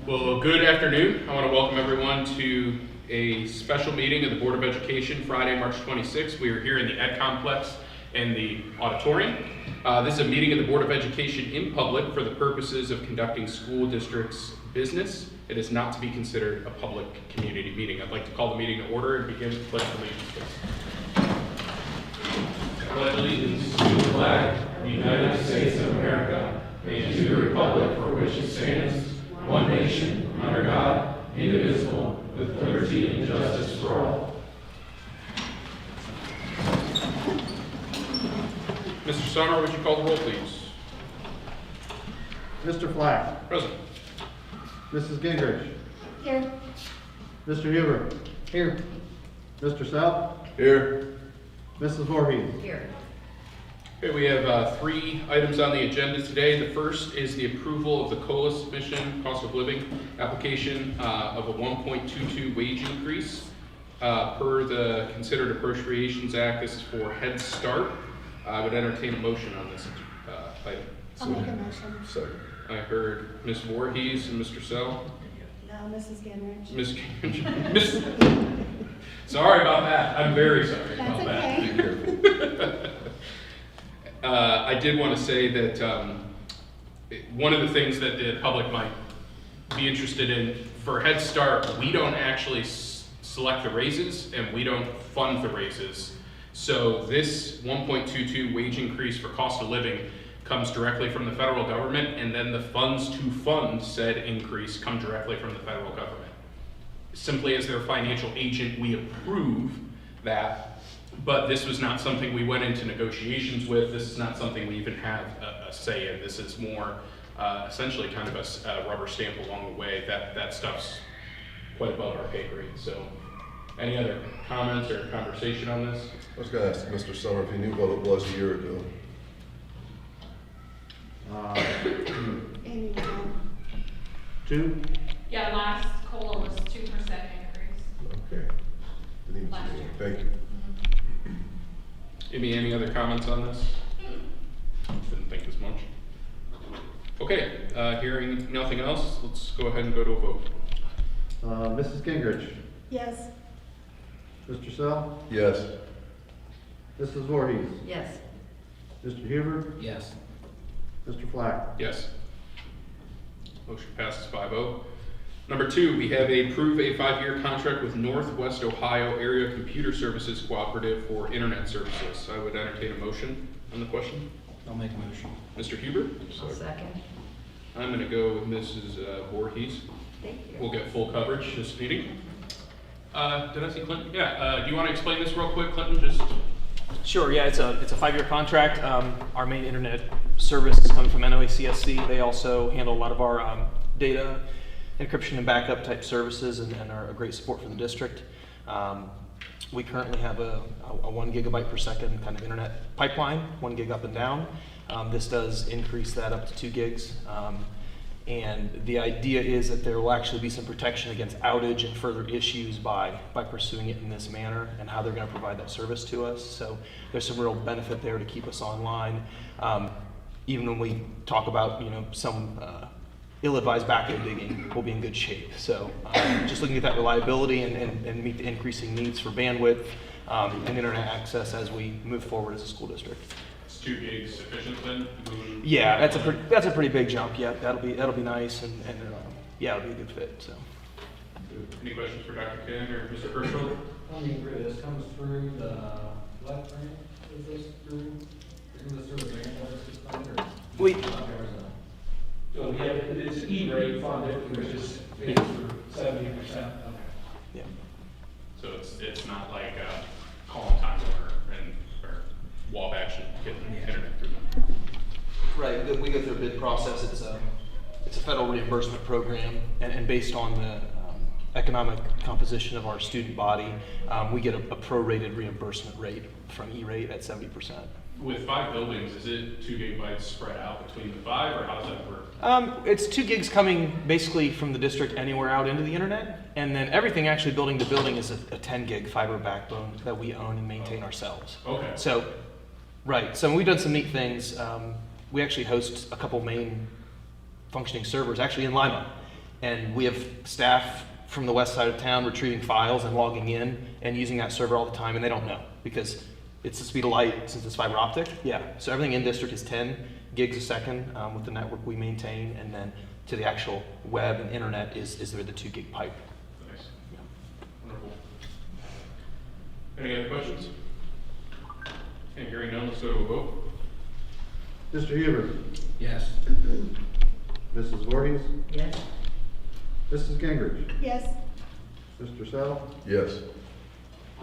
Well, good afternoon. I want to welcome everyone to a special meeting of the Board of Education, Friday, March 26th. We are here in the Ed Complex in the auditorium. This is a meeting of the Board of Education in public for the purposes of conducting school district's business. It is not to be considered a public community meeting. I'd like to call the meeting to order and begin with the Pledge of Allegiance. I pledge allegiance to the flag of the United States of America and to the republic for which it stands, one nation, under God, indivisible, with liberty and justice for all. Mr. Summer, would you call the roll, please? Mr. Flack. Present. Mrs. Gingrich. Here. Mr. Huber. Here. Mr. Self. Here. Mrs. Voorhees. Here. Okay, we have three items on the agenda today. The first is the approval of the COLA submission, cost of living application of a 1.22 wage increase per the Considered Appropriations Act. This is for Head Start. I would entertain a motion on this item. I'll make a motion. Second. I heard Ms. Voorhees and Mr. Sell. No, Mrs. Gingrich. Ms. Sorry about that. I'm very sorry That's about okay. that. I did want to say that one of the things that the public might be interested in for Head Start, we don't actually select the raises and we don't fund the raises. So this 1.22 wage increase for cost of living comes directly from the federal government, and then the funds to fund said increase come directly from the federal government. Simply as their financial agent, we approve that. But this was not something we went into negotiations with. This is not something we even have a say in. This is more essentially kind of a rubber stamp along the way. That stuff's quite above our pay grade. So any other comments or conversation on this? I was going to ask Mr. Summer if he knew what it was a year ago. And, 2. Yeah, last COLA was 2% increase. Okay. Didn't even Last see year. it. Thank you. Any other comments on this? Didn't think as much. Okay, hearing nothing else, let's go ahead and go to a vote. Mrs. Gingrich. yes. Mr. Self. Yes. Mrs. Voorhees. Yes. Mr. Huber. Yes. Mr. Flack. Yes. Motion passes 5-0. Number 2, we have approve a 5-year contract with Northwest Ohio Area Computer Services Cooperative for internet services. I would entertain a motion on the question. I'll make a motion. Mr. Huber? I'll second. I'm going to go with Mrs. Voorhees. Thank you. We'll get full coverage this meeting. Did I see Clinton? Yeah, do you want to explain this real quick, Clinton? Just Sure, yeah, it's a 5-year contract. Our main internet service is coming from NOACSC. They also handle a lot of our data encryption and backup type services and are a great support for the district. We currently have a 1 gigabyte per second kind of internet pipeline, 1 gig up and down. This does increase that up to 2 gigs. And the idea is that there will actually be some protection against outage and further issues by pursuing it in this manner and how they're going to provide that service to us. So there's some real benefit there to keep us online. Even when we talk about some ill-advised backend digging, we'll be in good shape. So just looking at that reliability and meet the increasing needs for bandwidth and internet access as we move forward as a school district. 2 gigs sufficient then? Yeah, that's a pretty big jump. Yeah, that'll be nice and yeah, it'll be a good fit. So. Any questions for Dr. Ken or Mr. Herschel? How many this comes through the left grant? Is this through the grant system or? So yeah, it's E-rate funded, which is paid for 70%. Yeah. So it's not like calling time or Wabash and getting internet through them. Right. We go through a bid process. It's a federal reimbursement program, and based on the economic composition of our student body, we get a prorated reimbursement rate from E-rate at 70%. With 5 buildings, is it 2 gigabytes spread out between the 5, or how does that work? It's 2 gigs coming basically from the district anywhere out into the internet, and then everything actually building to building is a 10 gig fiber backbone that we own and maintain ourselves. Okay. So, right. So we've done some neat things. We actually host a couple main functioning servers actually in Lima. And we have staff from the west side of town retrieving files and logging in and using that server all the time, and they don't know because it's the speed of light since it's fiber optic. Yeah, so everything in district is 10 gigs a second with the network we maintain, and then to the actual web and internet is the 2 gig pipe. Nice. Wonderful. Any other questions? Okay, hearing none, let's go to a vote. Mr. Huber? Yes. Mrs. Voorhees? Yes. Mrs. Gingrich? Yes. Mr. Sell? Yes.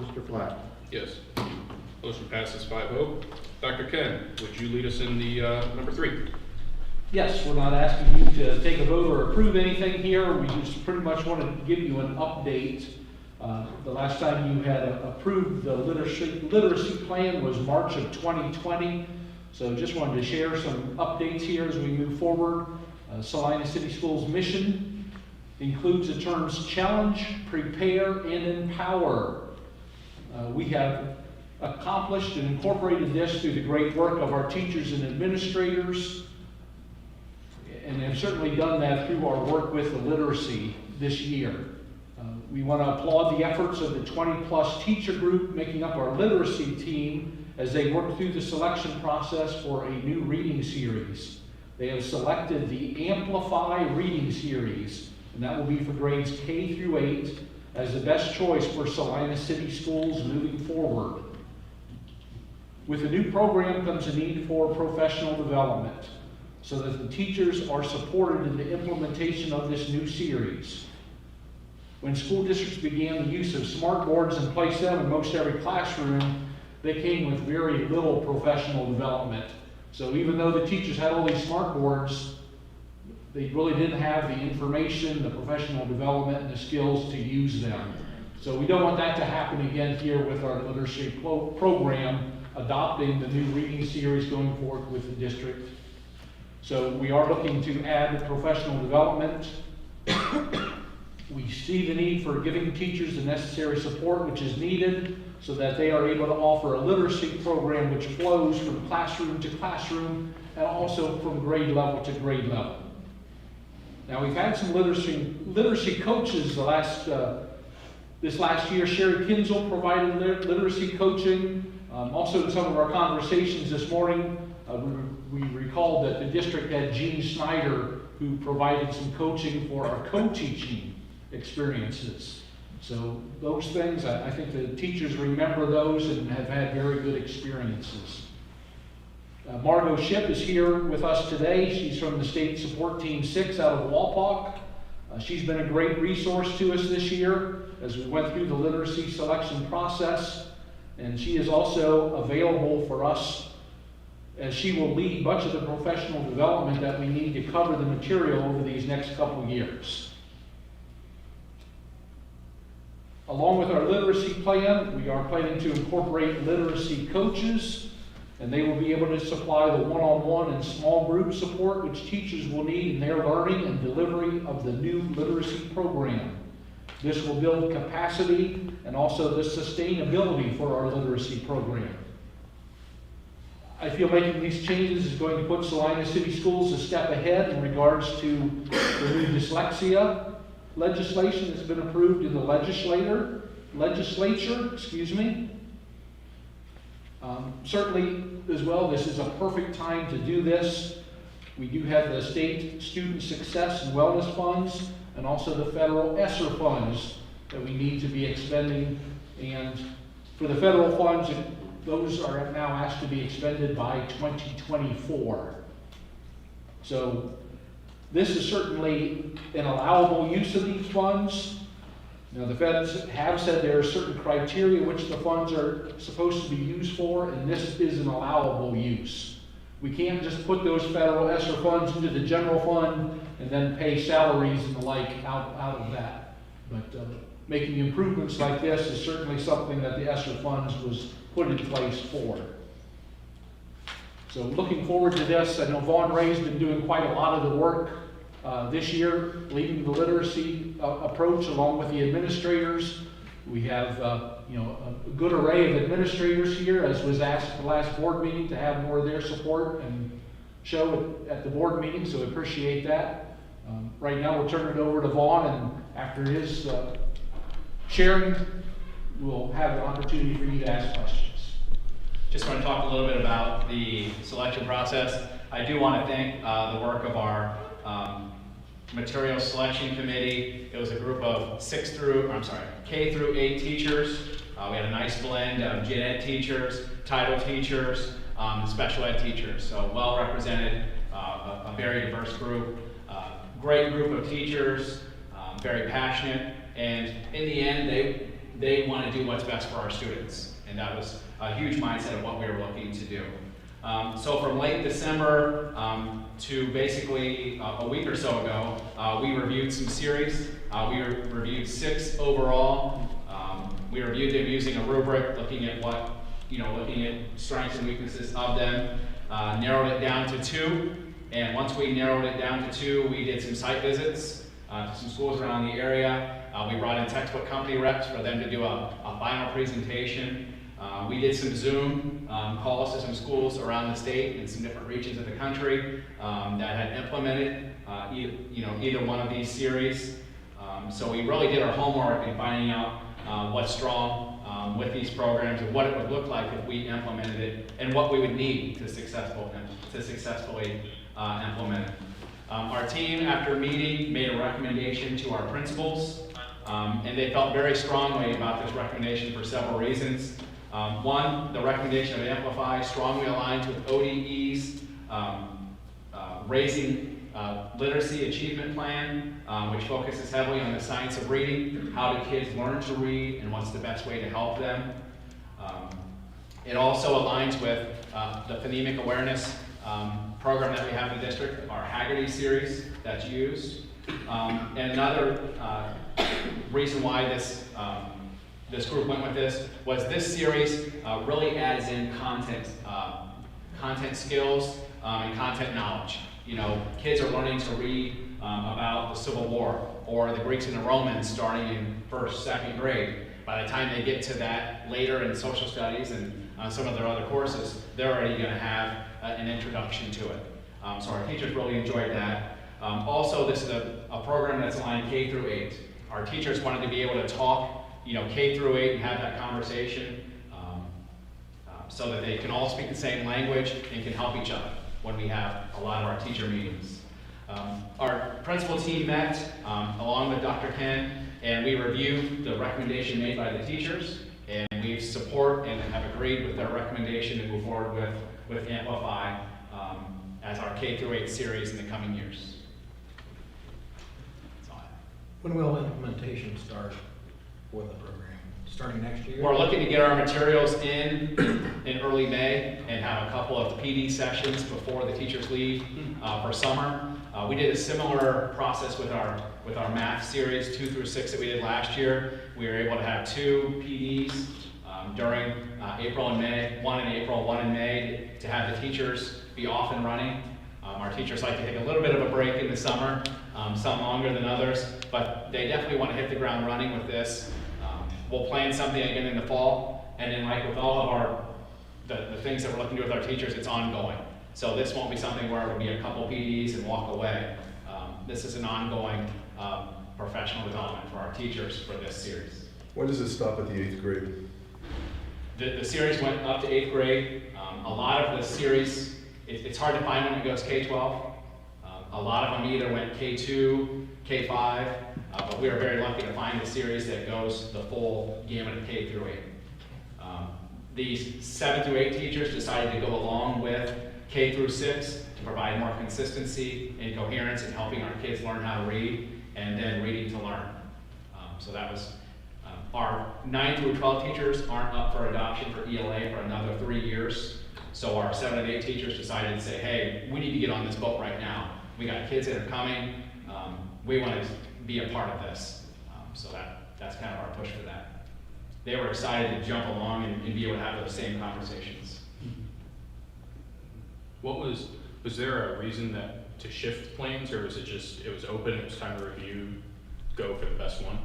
Mr. Flack? Yes. Motion passes 5-0. Dr. Ken, would you lead us in the number 3? Yes, we're not asking you to take a vote or approve anything here. We just pretty much want to give you an update. The last time you had approved the literacy plan was March of 2020. So just wanted to share some updates here as we move forward. Celina City Schools' mission includes the terms challenge, prepare, and empower. We have accomplished and incorporated this through the great work of our teachers and administrators, and have certainly done that through our work with the literacy this year. We want to applaud the efforts of the 20-plus teacher group making up our literacy team as they work through the selection process for a new reading series. They have selected the Amplify reading series, and that will be for grades K through 8 as the best choice for Celina City Schools moving forward. With the new program comes a need for professional development so that the teachers are supported in the implementation of this new series. When school districts began the use of smart boards and placed them in most every classroom, they came with very little professional development. So even though the teachers had all these smart boards, they really didn't have the information, the professional development, and the skills to use them. So we don't want that to happen again here with our literacy program, adopting the new reading series going forward with the district. So we are looking to add professional development. We see the need for giving teachers the necessary support which is needed so that they are able to offer a literacy program which flows from classroom to classroom and also from grade level to grade level. Now we've had some literacy coaches this last year. Sherry Kinzel provided literacy coaching. Also in some of our conversations this morning, we recalled that the district had Gene Snyder who provided some coaching for our co-teaching experiences. So those things, I think the teachers remember those and have had very good experiences. Margot Ship is here with us today. She's from the State Support Team 6 out of Walpock. She's been a great resource to us this year as we went through the literacy selection process. And she is also available for us as she will lead much of the professional development that we need to cover the material over these next couple years. Along with our literacy plan, we are planning to incorporate literacy coaches, and they will be able to supply the one-on-one and small group support which teachers will need in their learning and delivery of the new literacy program. This will build capacity and also the sustainability for our literacy program. I feel making these changes is going to put Celina City Schools a step ahead in regards to the new dyslexia legislation that's been approved in the legislature. Certainly, as well, this is a perfect time to do this. We do have the state student success and wellness funds and also the federal ESSER funds that we need to be expending. And for the federal funds, those are now asked to be expended by 2024. So this is certainly an allowable use of these funds. Now, the feds have said there are certain criteria which the funds are supposed to be used for, and this is an allowable use. We can't just put those federal ESSER funds into the general fund and then pay salaries and the like out of that. But making improvements like this is certainly something that the ESSER funds was put in place for. So looking forward to this. I know Vaughn Ray's been doing quite a lot of the work this year, leading the literacy approach along with the administrators. We have a good array of administrators here, as was asked at the last board meeting, to have more of their support and show it at the board meeting, so we appreciate that. Right now, we'll turn it over to Vaughn, and after his sharing, we'll have an opportunity for you to ask questions. Just want to talk a little bit about the selection process. I do want to thank the work of our material selection committee. It was a group of K through 8 teachers. We had a nice blend of gen ed teachers, title teachers, special ed teachers. So well represented, a very diverse group, great group of teachers, very passionate, and in the end, they want to do what's best for our students. And that was a huge mindset of what we were looking to do. So from late December to basically a week or so ago, we reviewed some series. We reviewed 6 overall. We reviewed them using a rubric, looking at strengths and weaknesses of them. Narrowed it down to 2. And once we narrowed it down to 2, we did some site visits to some schools around the area. We brought in textbook company reps for them to do a final presentation. We did some Zoom calls to some schools around the state and some different regions of the country that had implemented either one of these series. So we really did our homework in finding out what's strong with these programs and what it would look like if we implemented it and what we would need to successfully implement it. Our team, after meeting, made a recommendation to our principals, and they felt very strongly about this recommendation for several reasons. One, the recommendation of Amplify strongly aligns with ODE's Raising Literacy Achievement Plan, which focuses heavily on the science of reading, how do kids learn to read, and what's the best way to help them. It also aligns with the phonemic awareness program that we have in the district, our Haggerty series that's used. And another reason why this group went with this was this series really adds in content skills and content knowledge. Kids are learning to read about the Civil War or the Greeks and the Romans starting in 1st, 2nd grade. By the time they get to that later in social studies and some of their other courses, they're already going to have an introduction to it. So our teachers really enjoyed that. Also, this is a program that's aligned K through 8. Our teachers wanted to be able to talk, K through 8 and have that conversation so that they can all speak the same language and can help each other when we have a lot of our teacher meetings. Our principal team met along with Dr. Ken, and we reviewed the recommendation made by the teachers, and we support and have agreed with their recommendation to move forward with Amplify as our K through 8 series in the coming years. That's all I have. When will implementation start for the program? Starting next year? We're looking to get our materials in early May and have a couple of PD sessions before the teachers leave for summer. We did a similar process with our math series 2 through 6 that we did last year. We were able to have 2 PDs during April and May, 1 in April, 1 in May, to have the teachers be off and running. Our teachers like to take a little bit of a break in the summer, some longer than others, but they definitely want to hit the ground running with this. We'll plan something again in the fall, and then like with all of the things that we're looking to do with our teachers, it's ongoing. So this won't be something where it'll be a couple PDs and walk away. This is an ongoing professional development for our teachers for this series. When does it stop at the 8th grade? The series went up to 8th grade. A lot of the series, it's hard to find when it goes K-12. A lot of them either went K2, K5, but we are very lucky to find a series that goes the full gamut of K through 8. These 7 through 8 teachers decided to go along with K through 6 to provide more consistency and coherence in helping our kids learn how to read and then reading to learn. So that was our 9 through 12 teachers aren't up for adoption for ELA for another 3 years. So our 7 and 8 teachers decided to say, hey, we need to get on this boat right now. We got kids that are coming. We want to be a part of this. So that's kind of our push for that. They were excited to jump along and be able to have those same conversations. Was there a reason to shift plans, or was it just, it was open, it was time to review, go for the best one?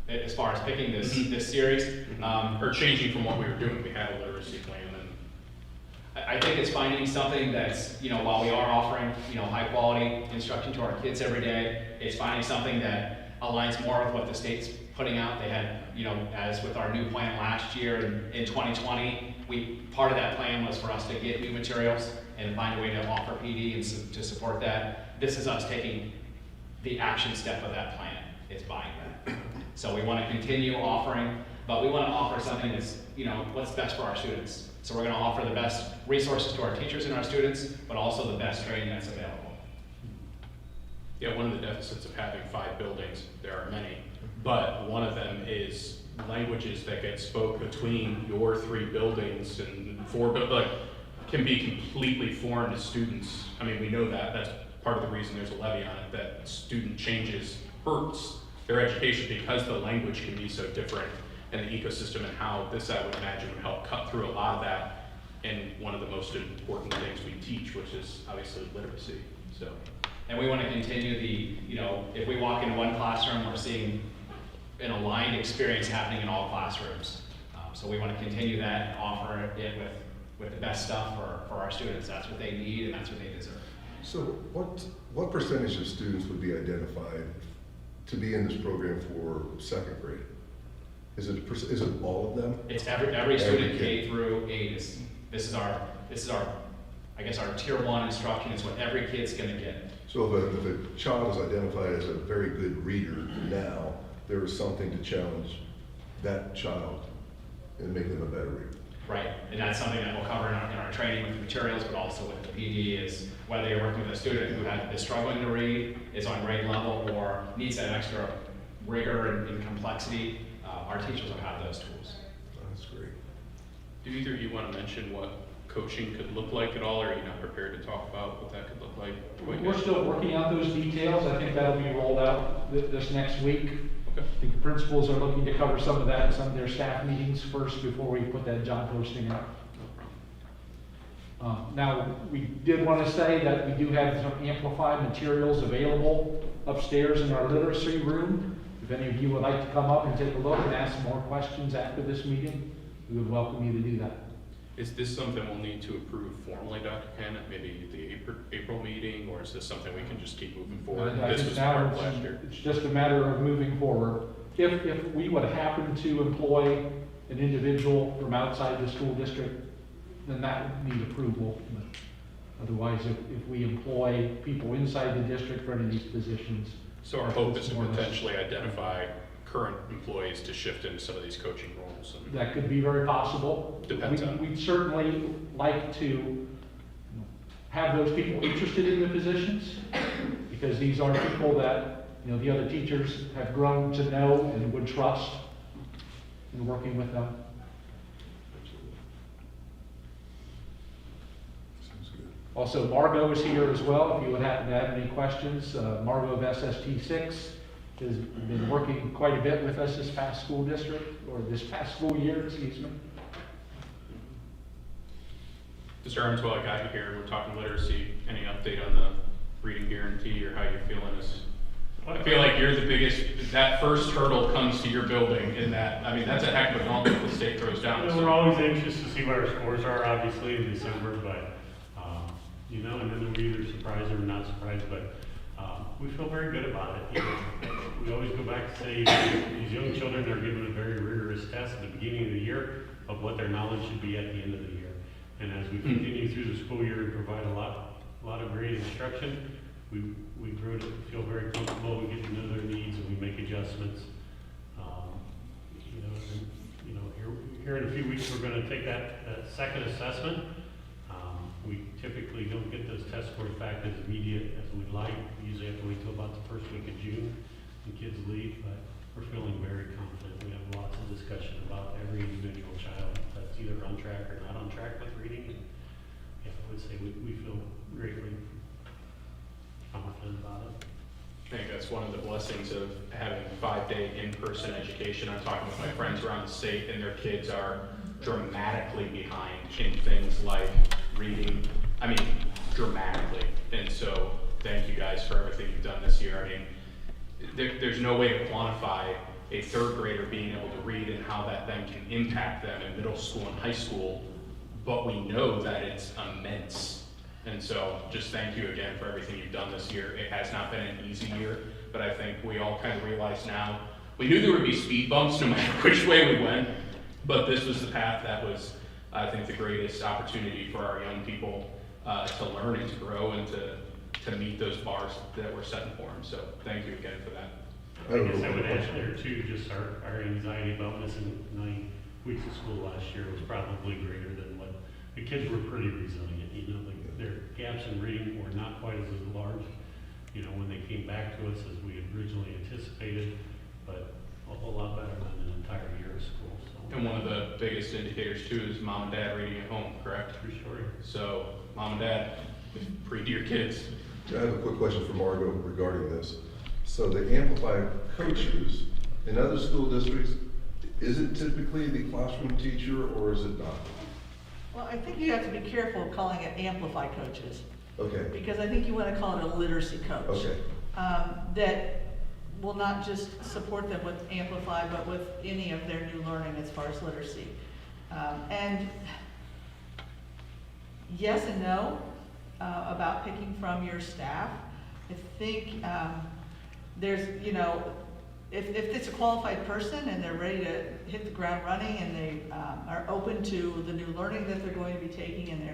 As far as picking this series, Or changing from what we were doing, we had a literacy plan and... I think it's finding something that's, while we are offering, high quality instruction to our kids every day, it's finding something that aligns more with what the state's putting out. They had, as with our new plan last year in 2020, part of that plan was for us to get new materials and find a way to offer PD and to support that. This is us taking the action step of that plan, is buying that. So we want to continue offering, but we want to offer something that's, what's best for our students. So we're going to offer the best resources to our teachers and our students, but also the best training that's available. Yeah, one of the deficits of having 5 buildings, there are many, but one of them is languages that get spoke between your 3 buildings and 4, can be completely foreign to students. I mean, we know that, that's part of the reason there's a levy on it, that student changes hurts their education because the language can be so different, and the ecosystem and how this, I would imagine, would help cut through a lot of that. And one of the most important things we teach, which is obviously literacy, so. And we want to continue if we walk into one classroom, we're seeing an aligned experience happening in all classrooms. So we want to continue that and offer it with the best stuff for our students. That's what they need and that's what they deserve. So what percentage of students would be identified to be in this program for 2nd grade? Is it all of them? It's every student Every K kid. through 8 this is our I guess our tier 1 instruction is what every kid's gonna get. So if a child is identified as a very good reader now, there is something to challenge that child and make them a better reader. Right, and that's something that we'll cover in our training with the materials, but also with the PD is whether you're working with a student who is struggling to read, is on grade level, or needs that extra rigor and complexity, our teachers will have those tools. That's great. Do either of you want to mention what coaching could look like at all, or are you not prepared to talk about what that could look like? We're still working out those details. I think that'll be rolled out this next week. Okay. I think the principals are looking to cover some of that in some of their staff meetings first before we put that job posting out. Now, we did want to say that we do have some amplified materials available upstairs in our literacy room. If any of you would like to come up and take a look and ask some more questions after this meeting, we would welcome you to do that. Is this something we'll need to approve formally, Dr. Cannon, maybe the April meeting, or is this something we can just keep moving forward? I This think was now part of last year. it's just a matter of moving forward. If we would happen to employ an individual from outside the school district, then that would need approval. But otherwise, if we employ people inside the district for any of these positions. So our hope is to more or less- potentially identify current employees to shift into some of these coaching roles. And That could be very possible. Depends on- We'd certainly like to have those people interested in the positions, because these are people that, the other teachers have grown to know and would trust in working with them. Sounds good. Also, Margot is here as well, if you would happen to have any questions. Margot of SST6 has been working quite a bit with us this past school school year, excuse me. Mr. Arms, while I got you here, we're talking literacy. Any update on the reading guarantee or how you're feeling? I feel like you're the biggest, that first hurdle comes to your building in that, I mean, that's a heck of a gauntlet the state throws down. We're always anxious to see what our scores are, obviously, in December, but, and then we're either surprised or not surprised, but we feel very good about it. We always go back to say these young children are given a very rigorous test at the beginning of the year of what their knowledge should be at the end of the year. And as we continue through the school year and provide a lot of great instruction, we grow to feel very comfortable. We get to know their needs and we make adjustments. Here in a few weeks, we're going to take that second assessment. We typically don't get those test scores back as immediate as we'd like. We usually have to wait till about the first week of June when kids leave, but we're feeling very confident. We have lots of discussion about every individual child that's either on track or not on track with reading. And yeah, I would say we feel greatly confident about it. I think that's one of the blessings of having 5-day in-person education. I'm talking with my friends around the state, and their kids are dramatically behind in things like reading. I mean, dramatically. And so, thank you guys for everything you've done this year. I mean, there's no way to quantify a 3rd grader being able to read and how that then can impact them in middle school and high school. but we know that it's immense. And so just thank you again for everything you've done this year. It has not been an easy year, but I think we all kind of realize now, we knew there would be speed bumps no matter which way we went, but this was the path that was, I think, the greatest opportunity for our young people to learn and to grow and to meet those bars that were setting for them. So thank you again for that. I guess I would add there too, just our anxiety about missing 9 weeks of school last year was probably greater than what, the kids were pretty resilient, you know, their gaps in reading were not quite as large, you know, when they came back to us as we had originally anticipated, but a whole lot better than an entire year of school, so. And one of the biggest indicators too is mom and dad reading at home, correct? For sure. So mom and dad, read to your kids. I have a quick question for Margot regarding this. So the Amplify coaches in other school districts, is it typically the classroom teacher or is it not? Well, I think you have to be careful of calling it Amplify coaches, Okay, because I think you want to call it a literacy coach. okay, That will not just support them with Amplify, but with any of their new learning as far as literacy. And yes and no about picking from your staff. I think there's, you know, if it's a qualified person and they're ready to hit the ground running and they are open to the new learning that they're going to be taking and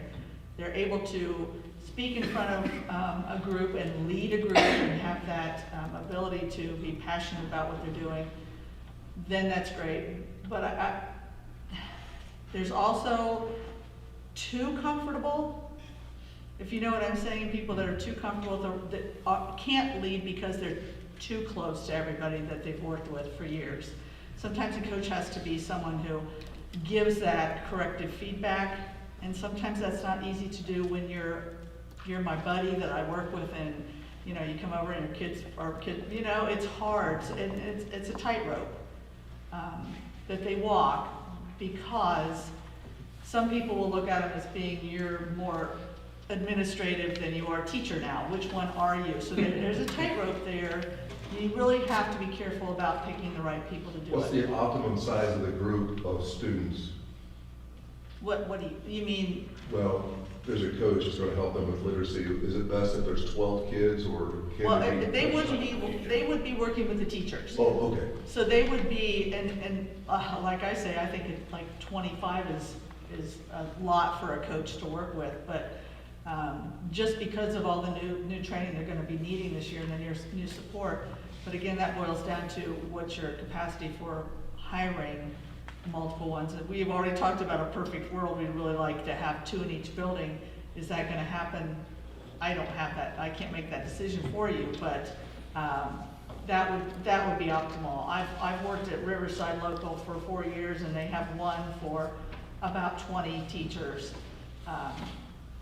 they're able to speak in front of a group and lead a group and have that ability to be passionate about what they're doing, then that's great. But there's also too comfortable, if you know what I'm saying, people that are too comfortable that can't lead because they're too close to everybody that they've worked with for years. Sometimes a coach has to be someone who gives that corrective feedback, and sometimes that's not easy to do when you're my buddy that I work with, and you know, you come over and your kids are you know, it's hard, and it's a tightrope that they walk, because some people will look at them as being you're more administrative than you are teacher now. Which one are you? So there's a tightrope there. You really have to be careful about picking the right people to do what's it. the optimum size of the group of students? What do you mean? Well, there's a coach that's gonna help them with literacy. Is it best if there's 12 kids or can Well, it be? they would be working with the teachers. Oh, okay. So they would be, and like I say, I think like 25 is a lot for a coach to work with, but just because of all the new training they're gonna be needing this year and the new support. But again, that boils down to what's your capacity for hiring multiple ones. And we've already talked about a perfect world. We'd really like to have 2 in each building. Is that gonna happen? I don't have that, I can't make that decision for you, but that would be optimal. I've worked at Riverside Local for 4 years, and they have one for about 20 teachers.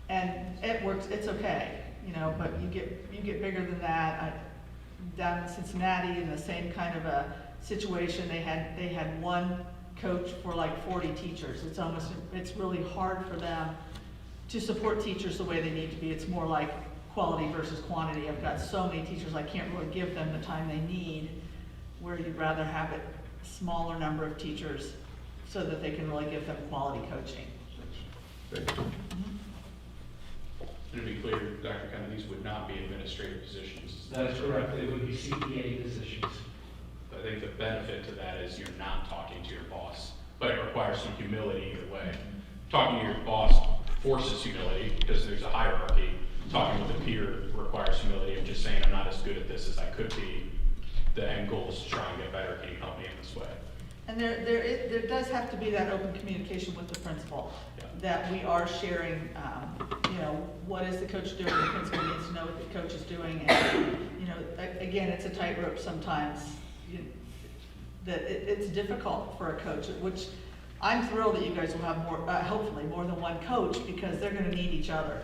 And it works, it's okay, you know, but you get bigger than that. Down in Cincinnati, in the same kind of a situation, they had one coach for like 40 teachers. It's really hard for them to support teachers the way they need to be. It's more like quality versus quantity. I've got so many teachers, I can't really give them the time they need, where you'd rather have a smaller number of teachers so that they can really give them quality coaching. Thank you. And to be clear, Dr. Kennedy, these would not be administrative positions. That is correct, they would be CPA positions. I think the benefit to that is you're not talking to your boss, but it requires some humility either way. Talking to your boss forces humility because there's a hierarchy. Talking with a peer requires humility of just saying, I'm not as good at this as I could be. The end goal is to try and get better. Can you help me in this way? And there does have to be that open communication with the principal, Yeah. that we are sharing, you know, what is the coach doing? The principal needs to know what the coach is doing, and, you know, again, it's a tightrope sometimes. It's difficult for a coach, which I'm thrilled that you guys will have more, hopefully more than one coach, because they're gonna need each other.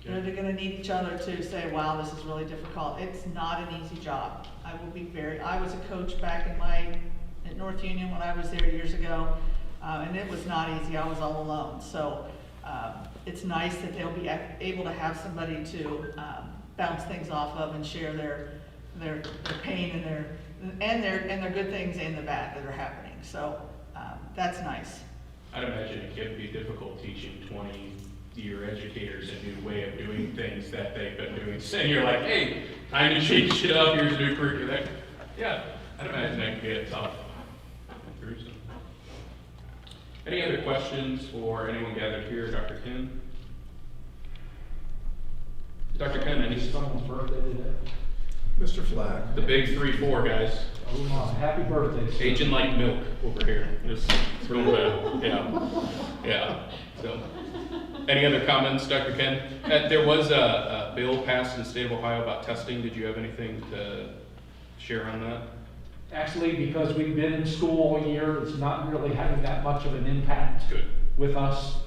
You know, they're gonna need each other to say, wow, this is really difficult. It's not an easy job. I was a coach back at North Union when I was there years ago, and it was not easy. I was all alone. So it's nice that they'll be able to have somebody to bounce things off of and share their pain and their good things and the bad that are happening. So that's nice. I'd imagine it can be difficult teaching 20-year educators a new way of doing things that they've been doing. And you're like, hey, time to change shit up, here's a new curriculum. Yeah, I'd imagine that can get tough. Any other questions for anyone gathered here? Dr. Ken? Dr. Ken, any? Someone's birthday today. Mr. Flack. The big 3-4 guys. Oh, my, happy birthday. sir. Aging like milk over here. It's going to, yeah. So, any other comments, Dr. Ken? There was a bill passed in the state of Ohio about testing. Did you have anything to share on that? Actually, because we've been in school all year, it's not really having that much of an impact Good. with us.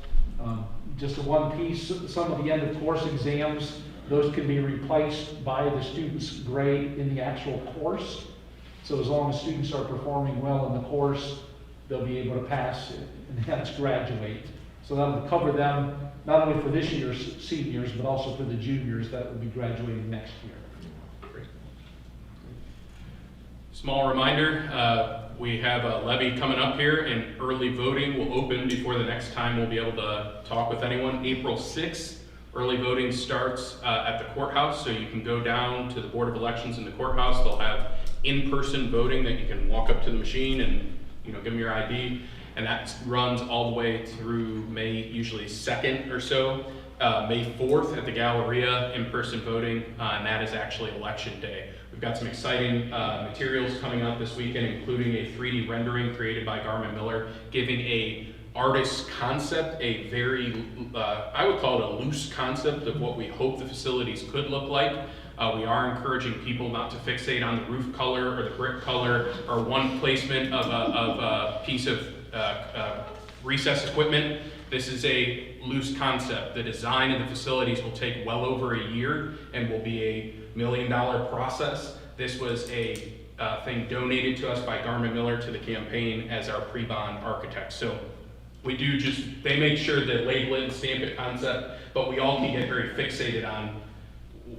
Just a one piece, some of the end of course exams, those can be replaced by the student's grade in the actual course. So as long as students are performing well in the course, they'll be able to pass and hence graduate. So that'll cover them not only for this year's seniors, but also for the juniors that will be graduating next year. Small reminder, we have a levy coming up here, and early voting will open before the next time we'll be able to talk with anyone. April 6th, early voting starts at the courthouse, so you can go down to the Board of Elections in the courthouse. They'll have in-person voting that you can walk up to the machine and give them your ID, and that runs all the way through May, usually 2nd or so. May 4th at the Galleria, in-person voting, and that is actually election day. We've got some exciting materials coming out this weekend, including a 3D rendering created by Garmin Miller, giving a artist's concept, a very, I would call it a loose concept of what we hope the facilities could look like. We are encouraging people not to fixate on the roof color or the brick color or one placement of a piece of recess equipment. This is a loose concept. The design of the facilities will take well over a year and will be a $1 million process. This was a thing donated to us by Garmin Miller to the campaign as our pre-bond architect. So we do they make sure to label it and stamp it concept, but we all can get very fixated on,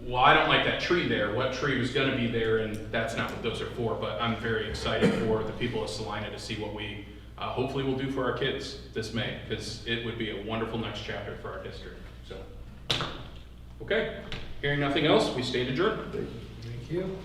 well, I don't like that tree there. What tree was gonna be there? And that's not what those are for, but I'm very excited for the people of Celina to see what we hopefully we'll do for our kids this May, because it would be a wonderful next chapter for our district. So, okay, hearing nothing else, we stand adjourned. Thank you.